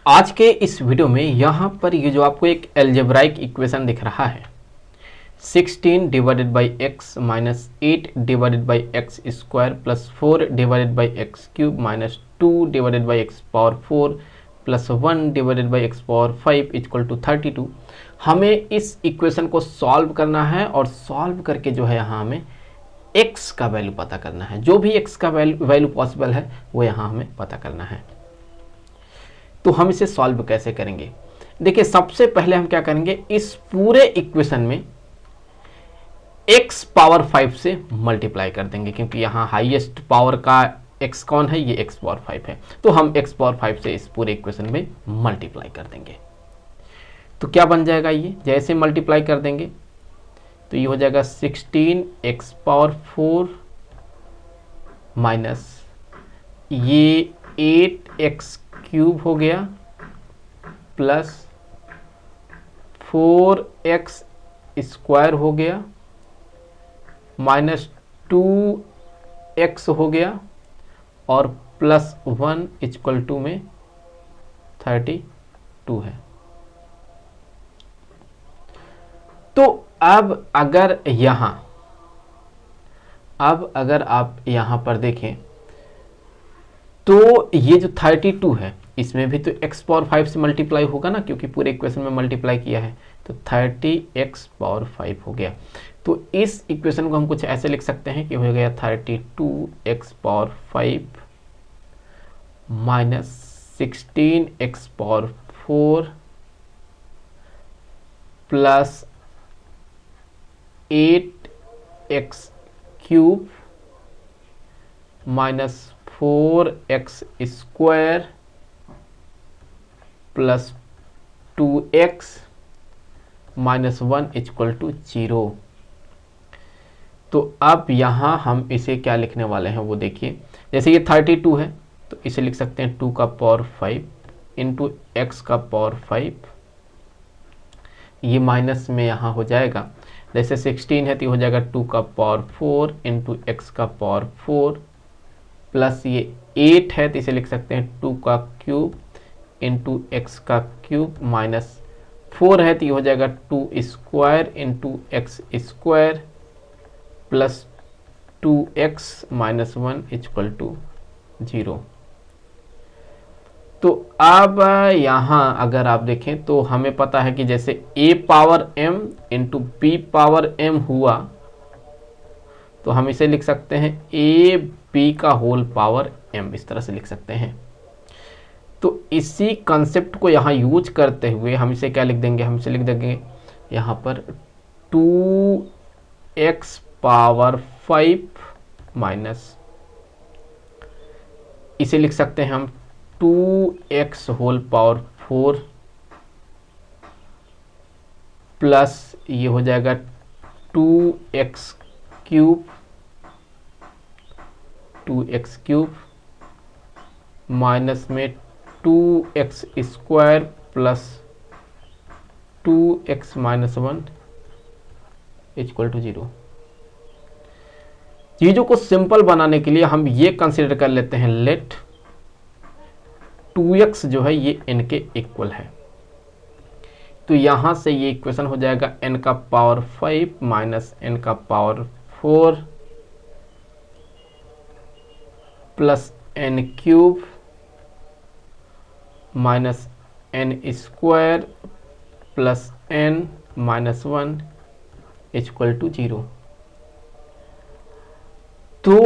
आज के इस वीडियो में यहाँ पर ये जो आपको एक एल्जेब्राइक इक्वेशन दिख रहा है 16 divided by X minus 8 divided by X square plus 4 divided by X cube minus 2 divided by X power 4 plus 1 divided by X power 5 equal to 32। हमें इस इक्वेशन को सॉल्व करना है और सॉल्व करके जो है यहाँ हमें x का वैल्यू पता करना है। जो भी x का वैल्यू पॉसिबल है वो यहाँ हमें पता करना है। तो हम इसे सॉल्व कैसे करेंगे? देखिए, सबसे पहले हम क्या करेंगे, इस पूरे इक्वेशन में x पावर 5 से मल्टीप्लाई कर देंगे, क्योंकि यहाँ हाईएस्ट पावर का x कौन है, ये x पावर 5 है। तो हम x पावर 5 से इस पूरे इक्वेशन में मल्टीप्लाई कर देंगे। तो क्या बन जाएगा, ये जैसे मल्टीप्लाई कर देंगे तो ये हो जाएगा 16x पावर 4 माइनस ये 8x क्यूब हो गया प्लस 4x स्क्वायर हो गया माइनस 2x हो गया और प्लस 1 इक्वल टू में 32 है। तो अब अगर आप यहाँ पर देखें तो ये जो 32 है इसमें भी तो x पावर 5 से मल्टीप्लाई होगा ना, क्योंकि पूरे इक्वेशन में मल्टीप्लाई किया है। तो 30x पावर 5 हो गया। तो इस इक्वेशन को हम कुछ ऐसे लिख सकते हैं कि हो गया 32x power 5 minus 16x power 4 plus 8x cube minus 4x square plus 2x minus 1 equal to 0। तो अब यहाँ हम इसे क्या लिखने वाले हैं वो देखिए। जैसे ये 32 है तो इसे लिख सकते हैं 2 का पावर 5 इंटू एक्स का पावर 5, ये माइनस में यहाँ हो जाएगा। जैसे 16 है तो हो जाएगा 2 का पावर 4 इंटू एक्स का पावर 4 प्लस ये 8 है तो इसे लिख सकते हैं 2 का क्यूब इंटू एक्स का क्यूब माइनस 4 है तो ये हो जाएगा 2 square into X square plus 2x minus 1 equal to 0। तो अब यहाँ अगर आप देखें तो हमें पता है कि जैसे a power m into b power m हुआ तो हम इसे लिख सकते हैं a b का होल पावर m, इस तरह से लिख सकते हैं। तो इसी कंसेप्ट को यहाँ यूज करते हुए हम इसे क्या लिख देंगे, हम इसे लिख देंगे यहाँ पर 2x पावर 5 माइनस, इसे लिख सकते हैं हम 2x होल पावर 4 प्लस ये हो जाएगा 2x क्यूब माइनस में 2x square plus 2x minus 1 equal to 0। चीज़ों को सिंपल बनाने के लिए हम ये कंसीडर कर लेते हैं, लेट 2x जो है ये n के इक्वल है। तो यहाँ से ये इक्वेशन हो जाएगा n का पावर 5 माइनस n का power 4 plus n cube minus n square plus n minus 1 equal to 0। तो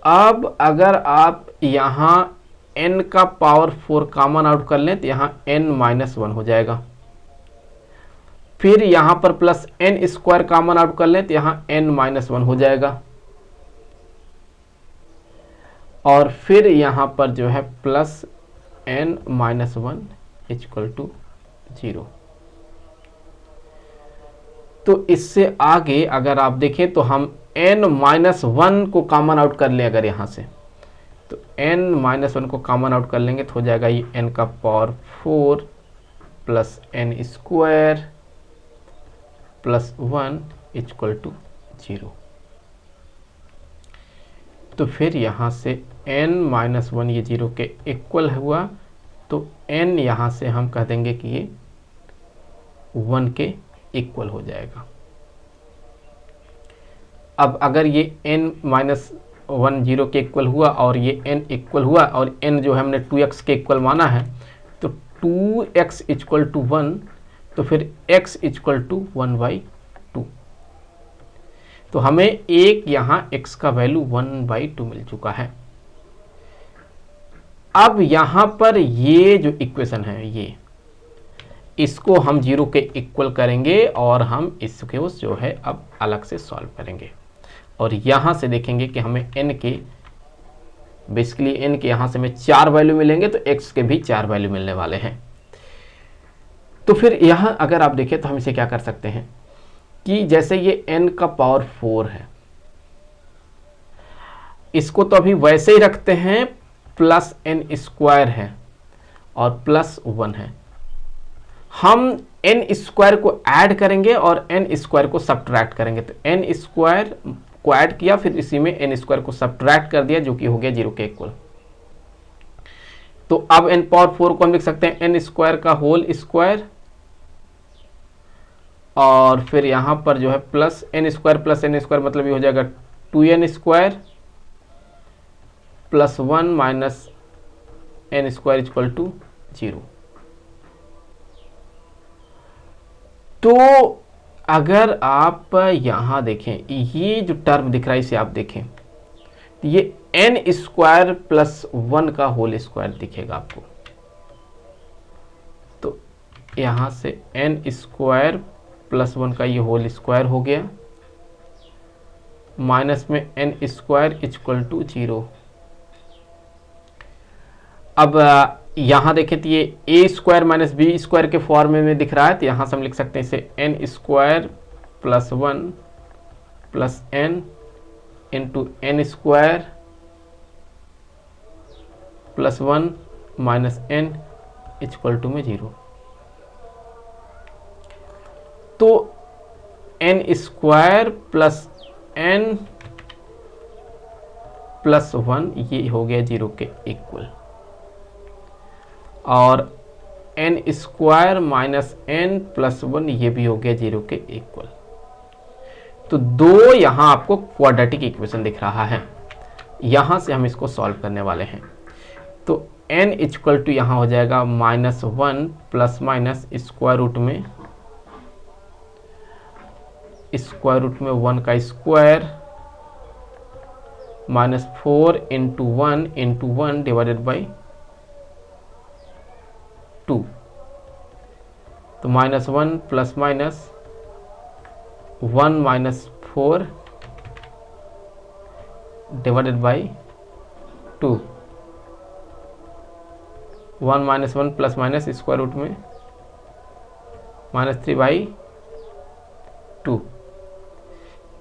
अब अगर आप यहाँ n का पावर 4 कॉमन आउट कर लें तो यहाँ n माइनस 1 हो जाएगा। फिर यहाँ पर plus n square common out कर लें तो यहाँ n माइनस 1 हो जाएगा। और फिर यहाँ पर जो है plus n minus 1 equal to 0। तो इससे आगे अगर आप देखें तो हम n माइनस 1 को कॉमन आउट कर लें, अगर यहाँ से तो n माइनस 1 को कॉमन आउट कर लेंगे तो हो जाएगा ये n का power 4 plus n square plus 1 equal to 0। तो फिर यहाँ से n माइनस 1 ये 0 के इक्वल हुआ तो n यहाँ से हम कह देंगे कि ये 1 के इक्वल हो जाएगा। अब अगर ये n माइनस 1 0 के इक्वल हुआ और ये n इक्वल हुआ और n जो है हमने 2x के इक्वल माना है, तो 2x इक्वल टू 1, तो फिर x इक्वल टू 1/2। तो हमें एक यहाँ x का वैल्यू 1/2 मिल चुका है। अब यहाँ पर ये जो इक्वेशन है, ये इसको हम 0 के इक्वल करेंगे और हम इसको जो है अब अलग से सॉल्व करेंगे और यहाँ से देखेंगे कि हमें n के बेसिकली n के यहाँ से हमें 4 वैल्यू मिलेंगे, तो x के भी 4 वैल्यू मिलने वाले हैं। तो फिर यहाँ अगर आप देखें तो हम इसे क्या कर सकते हैं कि जैसे ये n का पावर 4 है, इसको तो अभी वैसे ही रखते हैं, प्लस n स्क्वायर है और प्लस 1 है। हम n स्क्वायर को ऐड करेंगे और n स्क्वायर को सब्ट्रैक्ट करेंगे, तो n स्क्वायर को ऐड किया, फिर इसी में n स्क्वायर को सब्ट्रैक्ट कर दिया, जो कि हो गया 0 के इक्वल। तो अब n पावर 4 को हम लिख सकते हैं n स्क्वायर का होल स्क्वायर, और फिर यहां पर जो है प्लस n स्क्वायर मतलब ये हो जाएगा 2n square plus 1 minus n square equal to 0। तो अगर आप यहां देखें, ये जो टर्म दिख रहा है इसे आप देखें, तो ये n स्क्वायर प्लस 1 का होल स्क्वायर दिखेगा आपको। तो यहां से n स्क्वायर प्लस 1 का ये होल स्क्वायर हो गया, माइनस में n स्क्वायर इक्वल टू 0। अब यहाँ देखें तो ये a square minus B square के फॉर्म में दिख रहा है, तो यहाँ से हम लिख सकते हैं इसे n square plus 1 plus n into n square plus 1 minus n equal to में 0। तो n square plus n plus 1 ये हो गया 0 के इक्वल, और n square minus n plus 1 ये भी हो गया 0 के इक्वल। तो दो यहाँ आपको क्वाड्रेटिक इक्वेशन दिख रहा है, यहाँ से हम इसको सॉल्व करने वाले हैं। तो n इक्वल टू यहाँ हो जाएगा -1 प्लस माइनस स्क्वायर रूट में 1 का square minus 4 into 1 divided by 2। तो -1 plus minus 1 minus 4 divided by 2, 1 minus 1 plus minus square root में -3/2।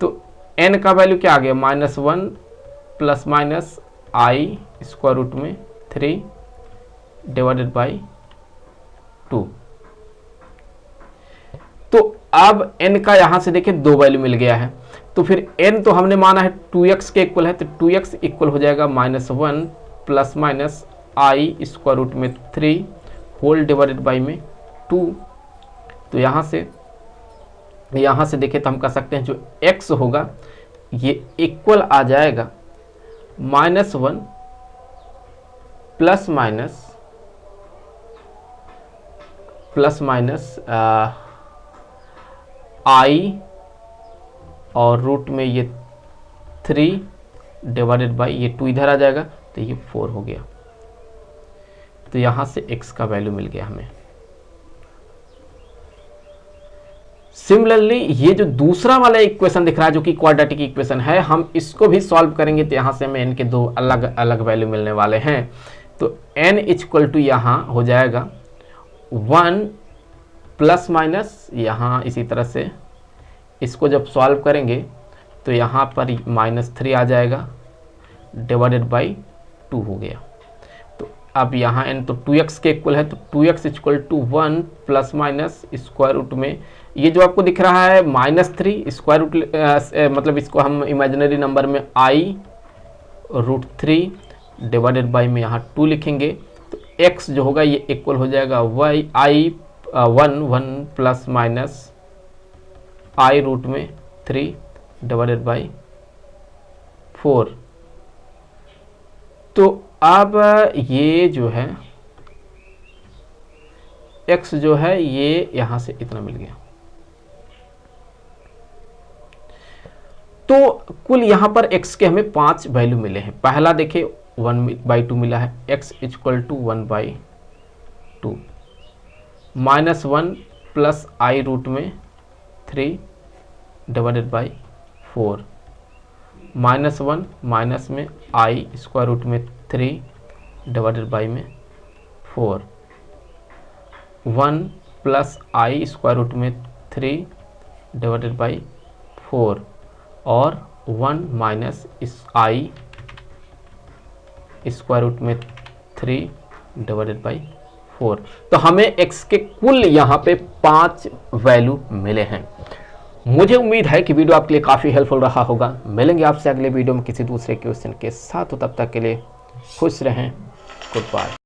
तो n का वैल्यू क्या आ गया, -1 plus minus i square root में 3 डिवाइडेड बाई 2। तो अब n का यहां से देखिए 2 वैल्यू मिल गया है, तो फिर n तो हमने माना है 2x के इक्वल है, तो 2x इक्वल हो जाएगा -1 plus minus i square root में 3 होल डिवाइडेड बाई में 2। तो यहाँ से देखें तो हम कह सकते हैं जो x होगा ये इक्वल आ जाएगा -1 प्लस माइनस i और रूट में ये 3 डिवाइडेड बाई ये 2 इधर आ जाएगा, तो ये 4 हो गया। तो यहाँ से x का वैल्यू मिल गया हमें। सिमिलरली ये जो दूसरा वाला इक्वेशन दिख रहा है जो कि क्वाड्रेटिक इक्वेशन है, हम इसको भी सॉल्व करेंगे, तो यहाँ से हमें n के 2 अलग अलग वैल्यू मिलने वाले हैं। तो n इक्वल टू यहाँ हो जाएगा 1 प्लस माइनस, यहाँ इसी तरह से इसको जब सॉल्व करेंगे तो यहाँ पर -3 आ जाएगा डिवाइडेड बाई 2 हो गया। तो अब यहाँ n तो 2x के इक्वल है, तो 2x equal to 1 plus minus square root में ये जो आपको दिख रहा है -3 स्क्वायर रूट, मतलब इसको हम इमेजिनरी नंबर में i रूट 3 डिवाइडेड बाई में यहाँ 2 लिखेंगे। तो x जो होगा ये इक्वल हो जाएगा y i 1 plus minus i root में 3 डिवाइडेड बाई 4। तो अब ये जो है x जो है ये यहां से इतना मिल गया। तो कुल यहां पर x के हमें 5 वैल्यू मिले हैं। पहला देखिए 1/2 मिला है, x equal to 1/2 minus 1 plus i root में 3 डिवाइडेड बाई 4 माइनस 1 माइनस में i स्क्वायर रूट में 3 डिवाइडेड बाई में 4 1 प्लस i स्क्वायर रूट में 3 डिवाइडेड बाई 4 और 1 माइनस इस i स्क्वायर रूट में 3 डिवाइडेड बाई 4। तो हमें x के कुल यहाँ पे 5 वैल्यू मिले हैं। मुझे उम्मीद है कि वीडियो आपके लिए काफ़ी हेल्पफुल रहा होगा। मिलेंगे आपसे अगले वीडियो में किसी दूसरे क्वेश्चन के साथ, तो तब तक के लिए खुश रहें। Good bye.